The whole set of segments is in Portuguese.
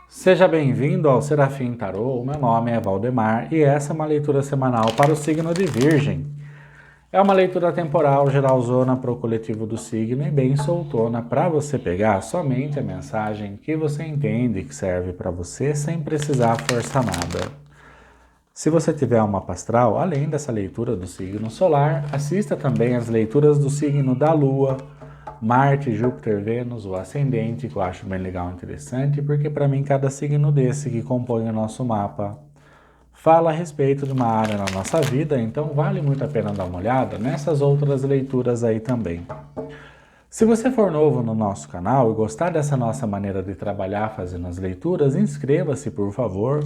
Seja bem-vindo ao Serafim Tarô. O meu nome é Valdemar e essa é uma leitura semanal para o signo de Virgem. É uma leitura temporal, geralzona para o coletivo do signo e bem soltona para você pegar somente a mensagem que você entende que serve para você sem precisar forçar nada. Se você tiver uma astral, além dessa leitura do signo solar, assista também as leituras do signo da Lua, Marte, Júpiter, Vênus, o ascendente, que eu acho bem legal e interessante, porque para mim cada signo desse que compõe o nosso mapa fala a respeito de uma área na nossa vida, então vale muito a pena dar uma olhada nessas outras leituras aí também. Se você for novo no nosso canal e gostar dessa nossa maneira de trabalhar fazendo as leituras, inscreva-se por favor,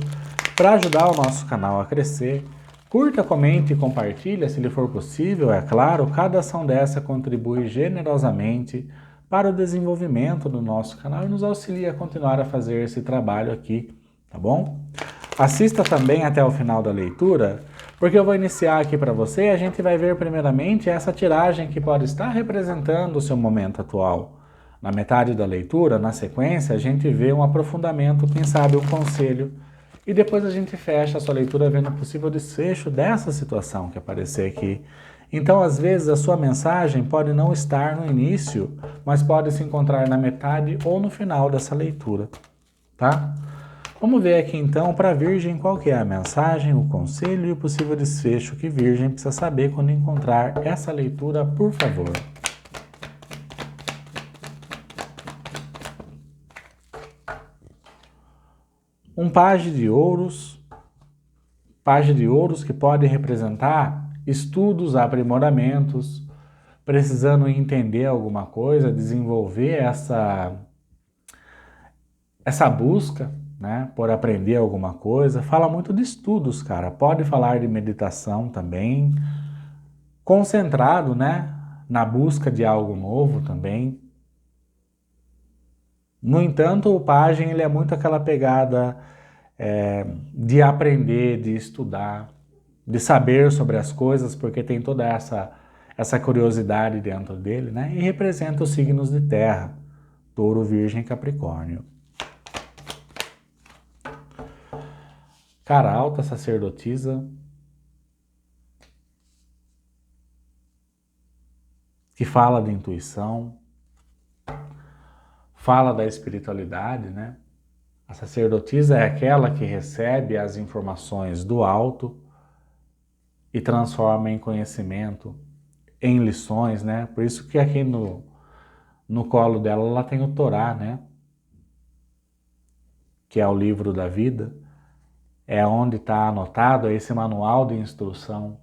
para ajudar o nosso canal a crescer. Curta, comente e compartilhe se lhe for possível, é claro, cada ação dessa contribui generosamente para o desenvolvimento do nosso canal e nos auxilia a continuar a fazer esse trabalho aqui, tá bom? Assista também até o final da leitura, porque eu vou iniciar aqui para você e a gente vai ver primeiramente essa tiragem que pode estar representando o seu momento atual. Na metade da leitura, na sequência, a gente vê um aprofundamento, quem sabe um conselho, e depois a gente fecha a sua leitura vendo o possível desfecho dessa situação que aparecer aqui. Então, às vezes, a sua mensagem pode não estar no início, mas pode se encontrar na metade ou no final dessa leitura, tá? Vamos ver aqui então para a Virgem qual que é a mensagem, o conselho e o possível desfecho que Virgem precisa saber quando encontrar essa leitura, por favor. Um pajem de ouros que pode representar estudos, aprimoramentos, precisando entender alguma coisa, desenvolver essa busca, né, por aprender alguma coisa. Fala muito de estudos, cara. Pode falar de meditação também. Concentrado, né, na busca de algo novo também. No entanto, o pajem ele é muito aquela pegada de aprender, de estudar, de saber sobre as coisas, porque tem toda essa curiosidade dentro dele, né? E representa os signos de terra, Touro, Virgem e Capricórnio. Cara alta, sacerdotisa, que fala de intuição, fala da espiritualidade, né? A sacerdotisa é aquela que recebe as informações do alto e transforma em conhecimento, em lições, né? Por isso que aqui no colo dela ela tem o Torá, né? Que é o livro da vida, é onde está anotado esse manual de instrução,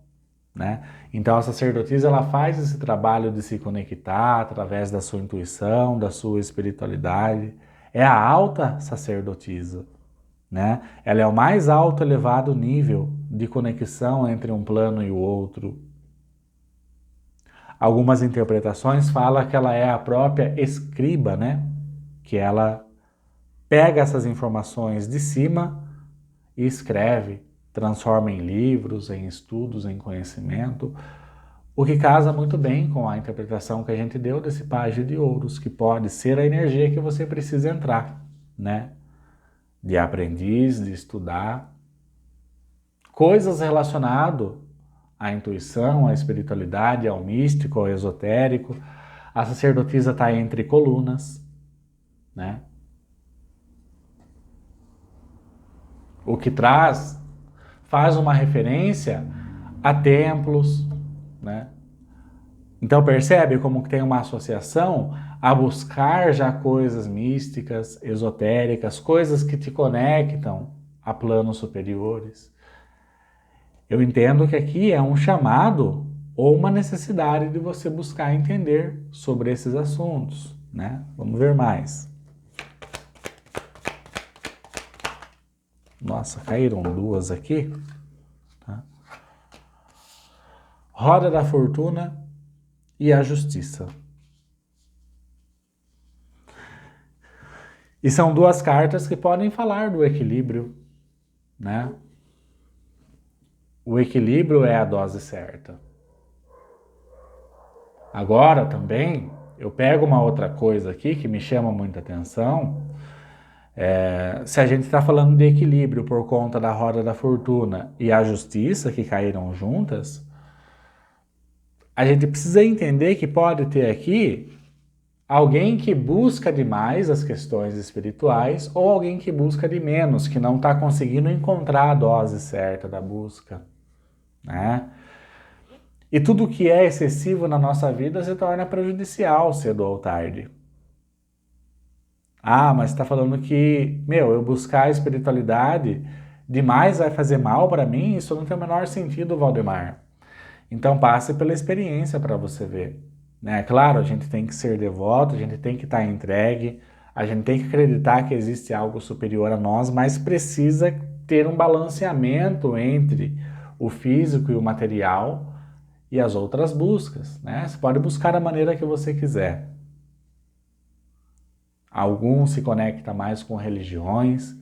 né? Então a sacerdotisa ela faz esse trabalho de se conectar através da sua intuição, da sua espiritualidade. É a alta sacerdotisa, né? Ela é o mais alto elevado nível de conexão entre um plano e o outro. Algumas interpretações falam que ela é a própria escriba, né? Que ela pega essas informações de cima e escreve, transforma em livros, em estudos, em conhecimento, o que casa muito bem com a interpretação que a gente deu desse pajem de ouros, que pode ser a energia que você precisa entrar, né? De aprendiz, de estudar, coisas relacionadas à intuição, à espiritualidade, ao místico, ao esotérico. A sacerdotisa está entre colunas, né? O que faz uma referência a templos, né? Então percebe como que tem uma associação a buscar já coisas místicas, esotéricas, coisas que te conectam a planos superiores. Eu entendo que aqui é um chamado ou uma necessidade de você buscar entender sobre esses assuntos, né? Vamos ver mais. Nossa, caíram duas aqui. Tá? Roda da Fortuna e a Justiça. E são duas cartas que podem falar do equilíbrio, né? O equilíbrio é a dose certa. Agora também, eu pego uma outra coisa aqui que me chama muita atenção, Se a gente está falando de equilíbrio por conta da roda da fortuna e a justiça que caíram juntas, a gente precisa entender que pode ter aqui alguém que busca demais as questões espirituais ou alguém que busca de menos, que não está conseguindo encontrar a dose certa da busca, né? E tudo que é excessivo na nossa vida se torna prejudicial cedo ou tarde. Ah, mas está falando que, eu buscar a espiritualidade demais vai fazer mal para mim? Isso não tem o menor sentido, Valdemar. Então passe pela experiência para você ver. Né? Claro, a gente tem que ser devoto, a gente tem que estar entregue, a gente tem que acreditar que existe algo superior a nós, mas precisa ter um balanceamento entre o físico e o material e as outras buscas. Né? Você pode buscar da maneira que você quiser. Alguns se conectam mais com religiões,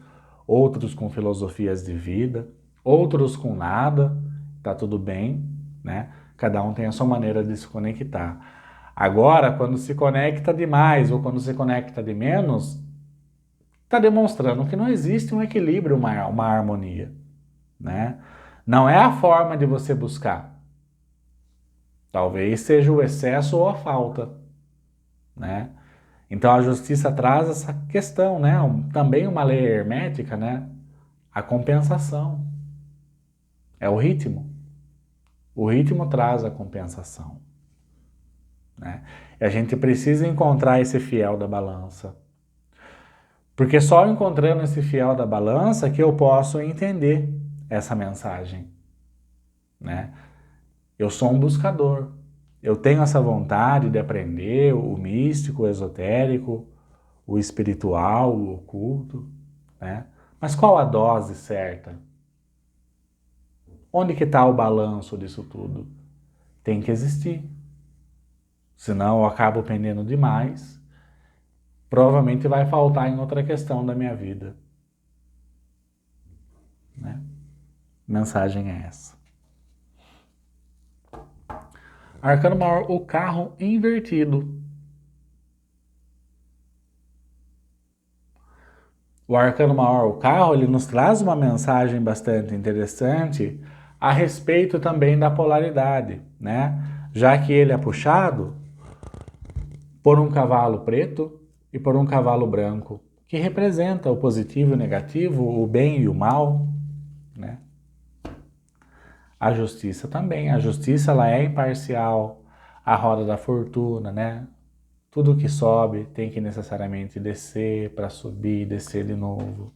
outros com filosofias de vida, outros com nada, tá tudo bem, né? Cada um tem a sua maneira de se conectar. Agora, quando se conecta demais ou quando se conecta de menos, está demonstrando que não existe um equilíbrio, uma harmonia, né? Não é a forma de você buscar. Talvez seja o excesso ou a falta, né? Então a justiça traz essa questão, né? Também uma lei hermética, né? A compensação. É o ritmo. O ritmo traz a compensação, né? E a gente precisa encontrar esse fiel da balança. Porque só encontrando esse fiel da balança que eu posso entender essa mensagem, né? Eu sou um buscador. Eu tenho essa vontade de aprender o místico, o esotérico, o espiritual, o oculto, né? Mas qual a dose certa? Onde que está o balanço disso tudo? Tem que existir. Senão eu acabo pendendo demais. Provavelmente vai faltar em outra questão da minha vida, né? Mensagem é essa. Arcano maior, o carro invertido. O arcano maior, o carro, ele nos traz uma mensagem bastante interessante a respeito também da polaridade, né? Já que ele é puxado por um cavalo preto e por um cavalo branco, que representa o positivo e o negativo, o bem e o mal, né? A justiça também. A justiça, ela é imparcial. A roda da fortuna, né? Tudo que sobe tem que necessariamente descer para subir e descer de novo.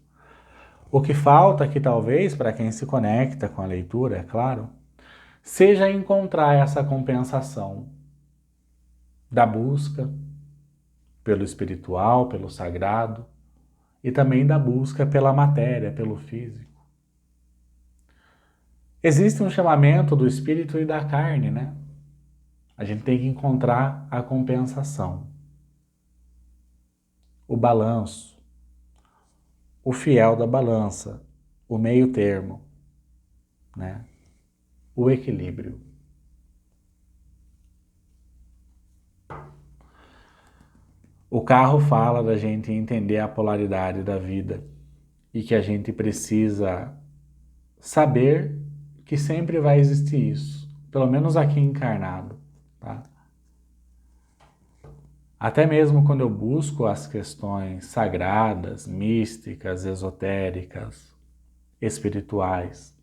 O que falta aqui, talvez, para quem se conecta com a leitura, é claro, seja encontrar essa compensação da busca pelo espiritual, pelo sagrado, e também da busca pela matéria, pelo físico. Existe um chamamento do espírito e da carne, né? A gente tem que encontrar a compensação, o balanço, o fiel da balança, o meio termo, né? O equilíbrio. O carro fala da gente entender a polaridade da vida e que a gente precisa saber que sempre vai existir isso, pelo menos aqui encarnado, tá? Até mesmo quando eu busco as questões sagradas, místicas, esotéricas, espirituais,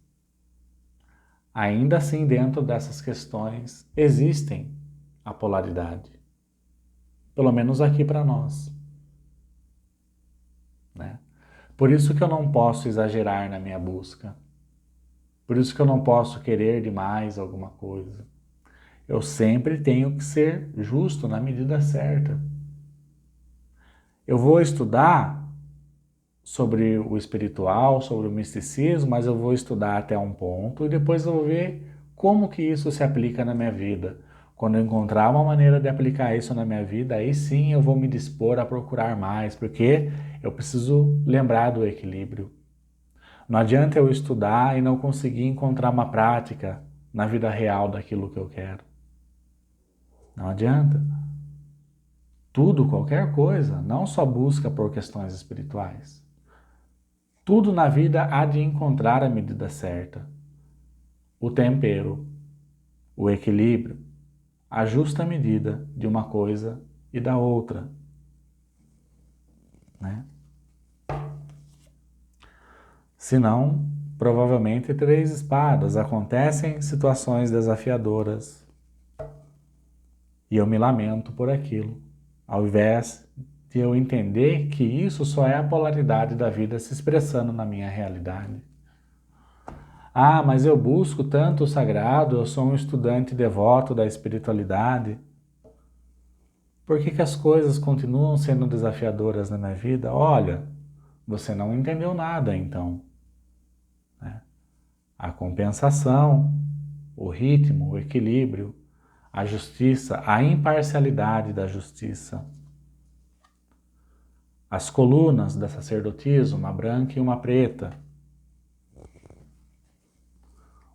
ainda assim dentro dessas questões existem a polaridade, pelo menos aqui para nós, né? Por isso que eu não posso exagerar na minha busca, por isso que eu não posso querer demais alguma coisa. Eu sempre tenho que ser justo na medida certa. Eu vou estudar sobre o espiritual, sobre o misticismo, mas eu vou estudar até um ponto e depois eu vou ver como que isso se aplica na minha vida. Quando eu encontrar uma maneira de aplicar isso na minha vida, aí sim eu vou me dispor a procurar mais, porque eu preciso lembrar do equilíbrio. Não adianta eu estudar e não conseguir encontrar uma prática na vida real daquilo que eu quero. Não adianta. Tudo, qualquer coisa, não só busca por questões espirituais. Tudo na vida há de encontrar a medida certa, o tempero, o equilíbrio, a justa medida de uma coisa e da outra, né? Senão, provavelmente três espadas, acontecem situações desafiadoras e eu me lamento por aquilo, ao invés de eu entender que isso só é a polaridade da vida se expressando na minha realidade. Ah, mas eu busco tanto o sagrado, eu sou um estudante devoto da espiritualidade. Por que que as coisas continuam sendo desafiadoras na minha vida? Olha, você não entendeu nada então, né? A compensação, o ritmo, o equilíbrio, a justiça, a imparcialidade da justiça. As colunas da sacerdotisa, uma branca e uma preta.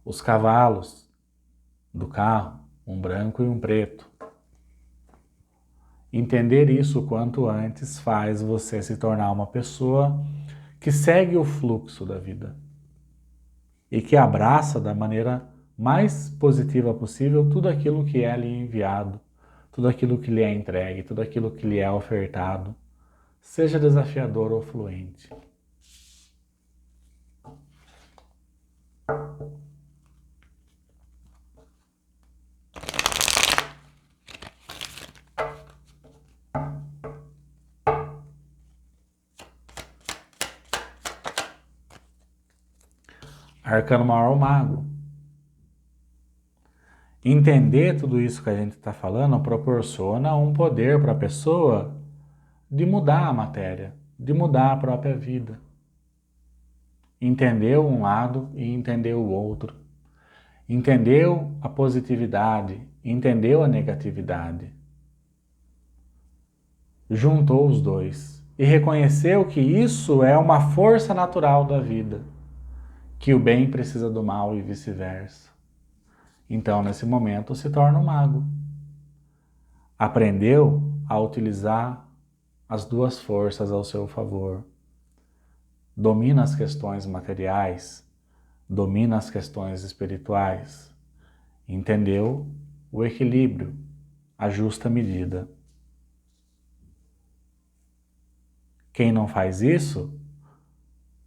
Os cavalos do carro, um branco e um preto. Entender isso o quanto antes faz você se tornar uma pessoa que segue o fluxo da vida e que abraça da maneira mais positiva possível tudo aquilo que é lhe enviado, tudo aquilo que lhe é entregue, tudo aquilo que lhe é ofertado, seja desafiador ou fluente. Arcano maior, o mago. Entender tudo isso que a gente está falando proporciona um poder para a pessoa de mudar a matéria, de mudar a própria vida. Entendeu um lado e entendeu o outro. Entendeu a positividade, entendeu a negatividade. Juntou os dois e reconheceu que isso é uma força natural da vida, que o bem precisa do mal e vice-versa. Então, nesse momento, se torna um mago. Aprendeu a utilizar as duas forças ao seu favor. Domina as questões materiais, domina as questões espirituais. Entendeu o equilíbrio, a justa medida. Quem não faz isso,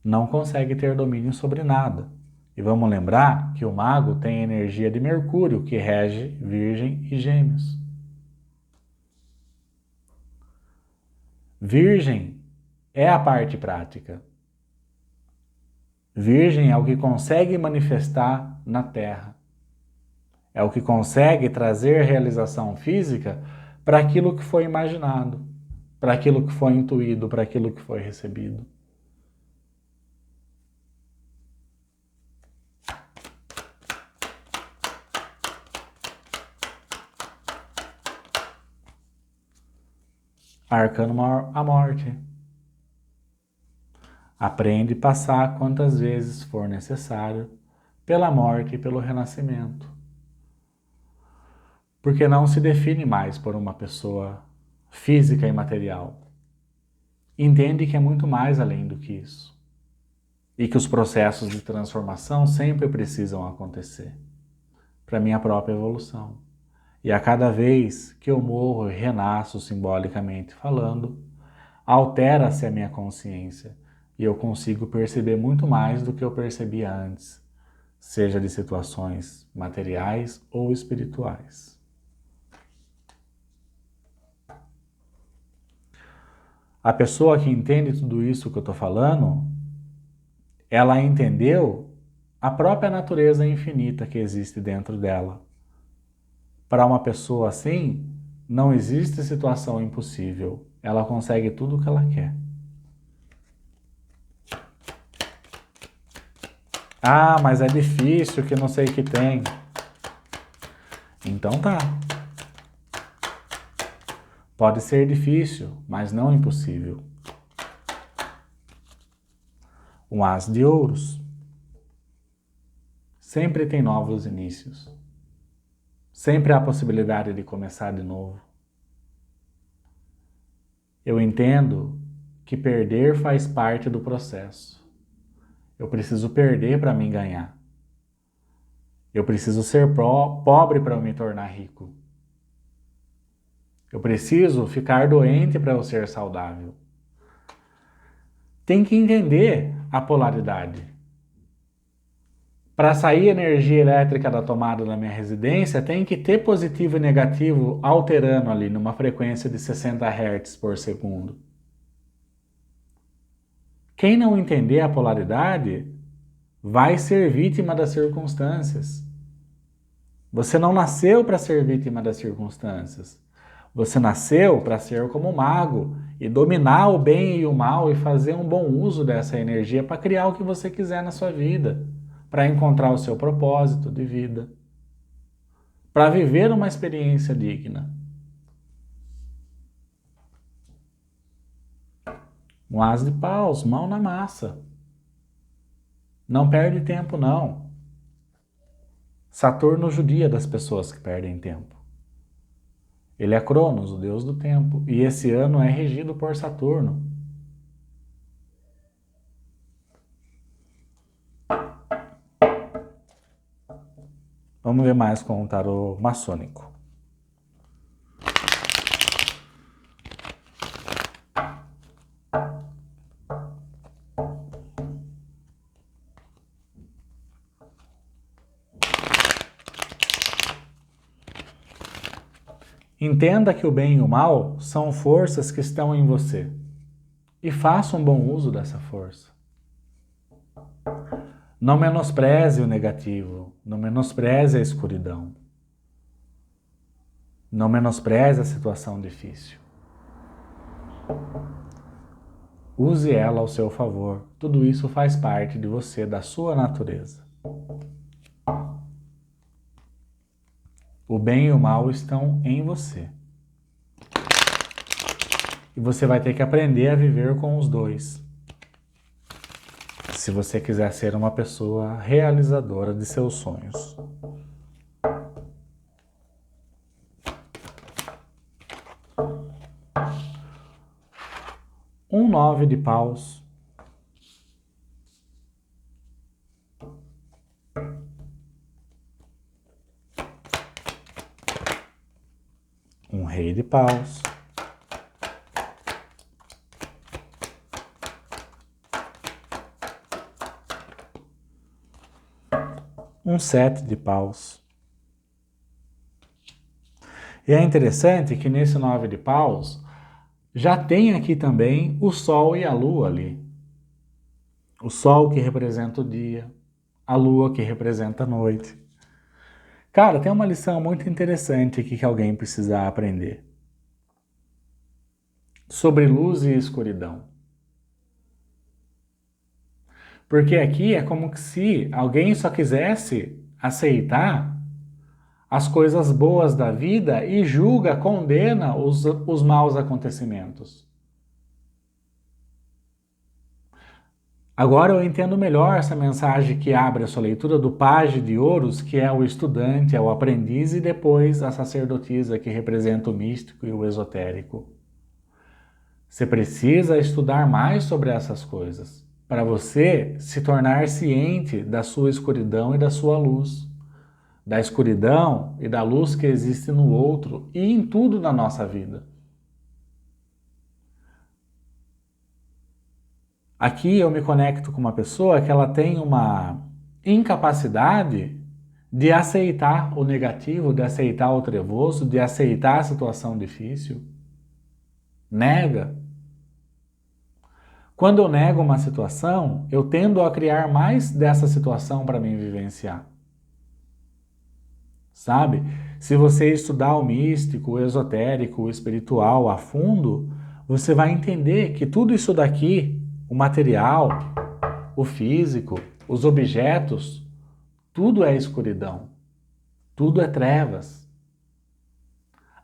não consegue ter domínio sobre nada. E vamos lembrar que o mago tem a energia de Mercúrio, que rege Virgem e Gêmeos. Virgem é a parte prática. Virgem é o que consegue manifestar na Terra. É o que consegue trazer realização física para aquilo que foi imaginado, para aquilo que foi intuído, para aquilo que foi recebido. Arcano maior, a morte. Aprende a passar quantas vezes for necessário pela morte e pelo renascimento. Porque não se define mais por uma pessoa física e material. Entende que é muito mais além do que isso. E que os processos de transformação sempre precisam acontecer para minha própria evolução. E a cada vez que eu morro e renasço simbolicamente falando, altera-se a minha consciência e eu consigo perceber muito mais do que eu percebia antes, seja de situações materiais ou espirituais. A pessoa que entende tudo isso que eu estou falando, ela entendeu a própria natureza infinita que existe dentro dela. Para uma pessoa assim, não existe situação impossível. Ela consegue tudo o que ela quer. Ah, mas é difícil, que não sei o que tem. Então tá. Pode ser difícil, mas não impossível. Um as de ouros. Sempre tem novos inícios. Sempre há a possibilidade de começar de novo. Eu entendo que perder faz parte do processo. Eu preciso perder para mim ganhar. Eu preciso ser pobre para eu me tornar rico. Eu preciso ficar doente para eu ser saudável. Tem que entender a polaridade. Para sair energia elétrica da tomada da minha residência, tem que ter positivo e negativo alterando ali numa frequência de 60 Hz por segundo. Quem não entender a polaridade vai ser vítima das circunstâncias. Você não nasceu para ser vítima das circunstâncias. Você nasceu para ser como um mago e dominar o bem e o mal e fazer um bom uso dessa energia para criar o que você quiser na sua vida, para encontrar o seu propósito de vida, para viver uma experiência digna. Um as de paus, mão na massa. Não perde tempo, não. Saturno judia das pessoas que perdem tempo. Ele é Cronos, o deus do tempo, e esse ano é regido por Saturno. Vamos ver mais com o tarô maçônico. Entenda que o bem e o mal são forças que estão em você. E faça um bom uso dessa força. Não menospreze o negativo, não menospreze a escuridão. Não menospreze a situação difícil. Use ela ao seu favor. Tudo isso faz parte de você, da sua natureza. O bem e o mal estão em você. E você vai ter que aprender a viver com os dois. Se você quiser ser uma pessoa realizadora de seus sonhos. Um 9 de paus. Um rei de paus. Um 7 de paus. E é interessante que nesse 9 de paus já tem aqui também o Sol e a Lua ali. O Sol que representa o dia, a Lua que representa a noite. Cara, tem uma lição muito interessante aqui que alguém precisa aprender. Sobre luz e escuridão. Porque aqui é como se alguém só quisesse aceitar as coisas boas da vida e julga, condena os maus acontecimentos. Agora eu entendo melhor essa mensagem que abre a sua leitura do Paje de Ouros, que é o estudante, é o aprendiz, e depois a sacerdotisa, que representa o místico e o esotérico. Você precisa estudar mais sobre essas coisas, para você se tornar ciente da sua escuridão e da sua luz, da escuridão e da luz que existe no outro e em tudo na nossa vida. Aqui eu me conecto com uma pessoa que ela tem uma incapacidade de aceitar o negativo, de aceitar o trevoso, de aceitar a situação difícil. Nega. Quando eu nego uma situação, eu tendo a criar mais dessa situação para mim vivenciar. Sabe? Se você estudar o místico, o esotérico, o espiritual a fundo, você vai entender que tudo isso daqui, o material, o físico, os objetos, tudo é escuridão, tudo é trevas.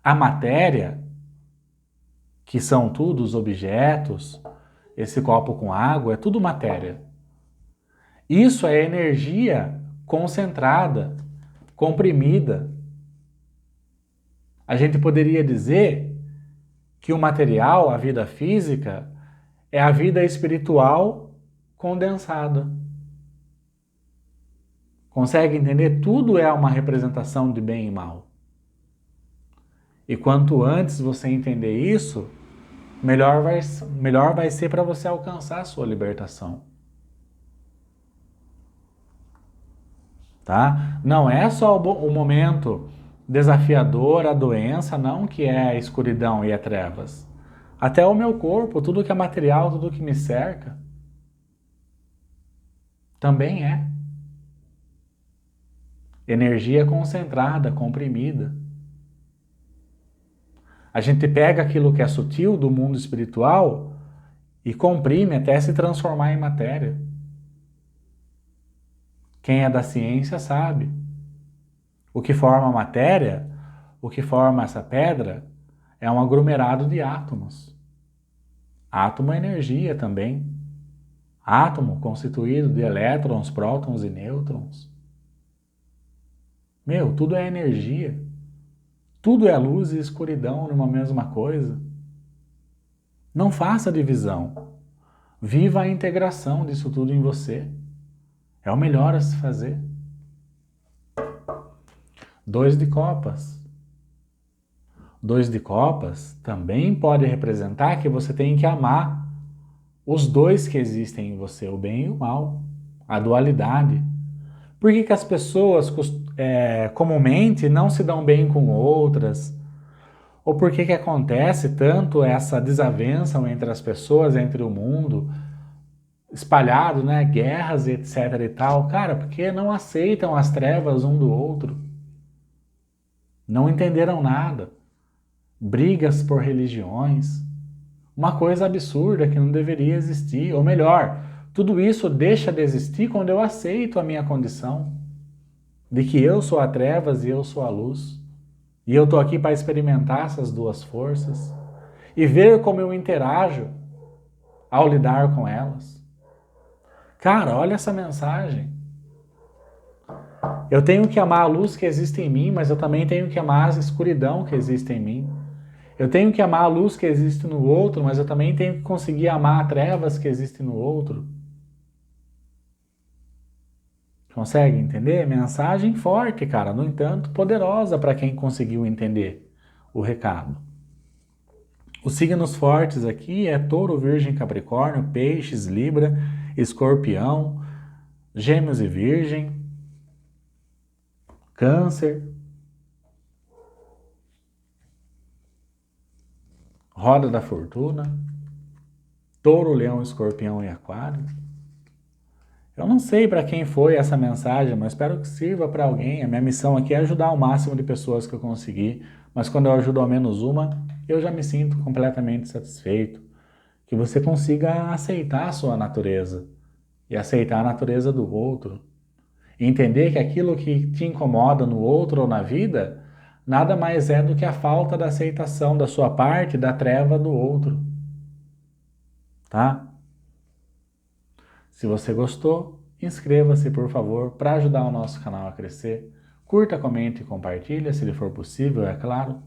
A matéria, que são tudo os objetos, esse copo com água, é tudo matéria. Isso é energia concentrada, comprimida. A gente poderia dizer que o material, a vida física, é a vida espiritual condensada. Consegue entender? Tudo é uma representação de bem e mal. E quanto antes você entender isso, melhor vai ser para você alcançar a sua libertação. Tá? Não é só o momento desafiador, a doença, não que é a escuridão e a trevas. Até o meu corpo, tudo que é material, tudo que me cerca, também é. Energia concentrada, comprimida. A gente pega aquilo que é sutil do mundo espiritual e comprime até se transformar em matéria. Quem é da ciência sabe. O que forma a matéria, o que forma essa pedra, é um aglomerado de átomos. Átomo é energia também. Átomo constituído de elétrons, prótons e nêutrons. Meu, tudo é energia. Tudo é luz e escuridão numa mesma coisa. Não faça divisão. Viva a integração disso tudo em você. É o melhor a se fazer. 2 de copas. 2 de copas também pode representar que você tem que amar os dois que existem em você, o bem e o mal, a dualidade. Por que as pessoas comumente não se dão bem com outras? Ou por que acontece tanto essa desavença entre as pessoas, entre o mundo, espalhado, né? Guerras e etc e tal? Cara, porque não aceitam as trevas um do outro. Não entenderam nada. Brigas por religiões. Uma coisa absurda que não deveria existir. Ou melhor, tudo isso deixa de existir quando eu aceito a minha condição de que eu sou a trevas e eu sou a luz. E eu estou aqui para experimentar essas duas forças e ver como eu interajo ao lidar com elas. Cara, olha essa mensagem. Eu tenho que amar a luz que existe em mim, mas eu também tenho que amar a escuridão que existe em mim. Eu tenho que amar a luz que existe no outro, mas eu também tenho que conseguir amar as trevas que existem no outro. Consegue entender? Mensagem forte, cara. No entanto, poderosa para quem conseguiu entender o recado. Os signos fortes aqui é Touro, Virgem, Capricórnio, Peixes, Libra, Escorpião, Gêmeos e Virgem, Câncer, Roda da Fortuna, Touro, Leão, Escorpião e Aquário. Eu não sei para quem foi essa mensagem, mas espero que sirva para alguém. A minha missão aqui é ajudar o máximo de pessoas que eu conseguir, mas quando eu ajudo ao menos uma, eu já me sinto completamente satisfeito. Que você consiga aceitar a sua natureza e aceitar a natureza do outro. E entender que aquilo que te incomoda no outro ou na vida, nada mais é do que a falta da aceitação da sua parte da treva do outro. Tá? Se você gostou, inscreva-se, por favor, para ajudar o nosso canal a crescer. Curta, comente e compartilhe, se lhe for possível, é claro.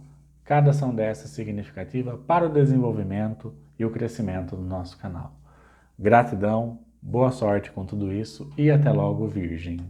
Cada ação dessa é significativa para o desenvolvimento e o crescimento do nosso canal. Gratidão, boa sorte com tudo isso e até logo, Virgem.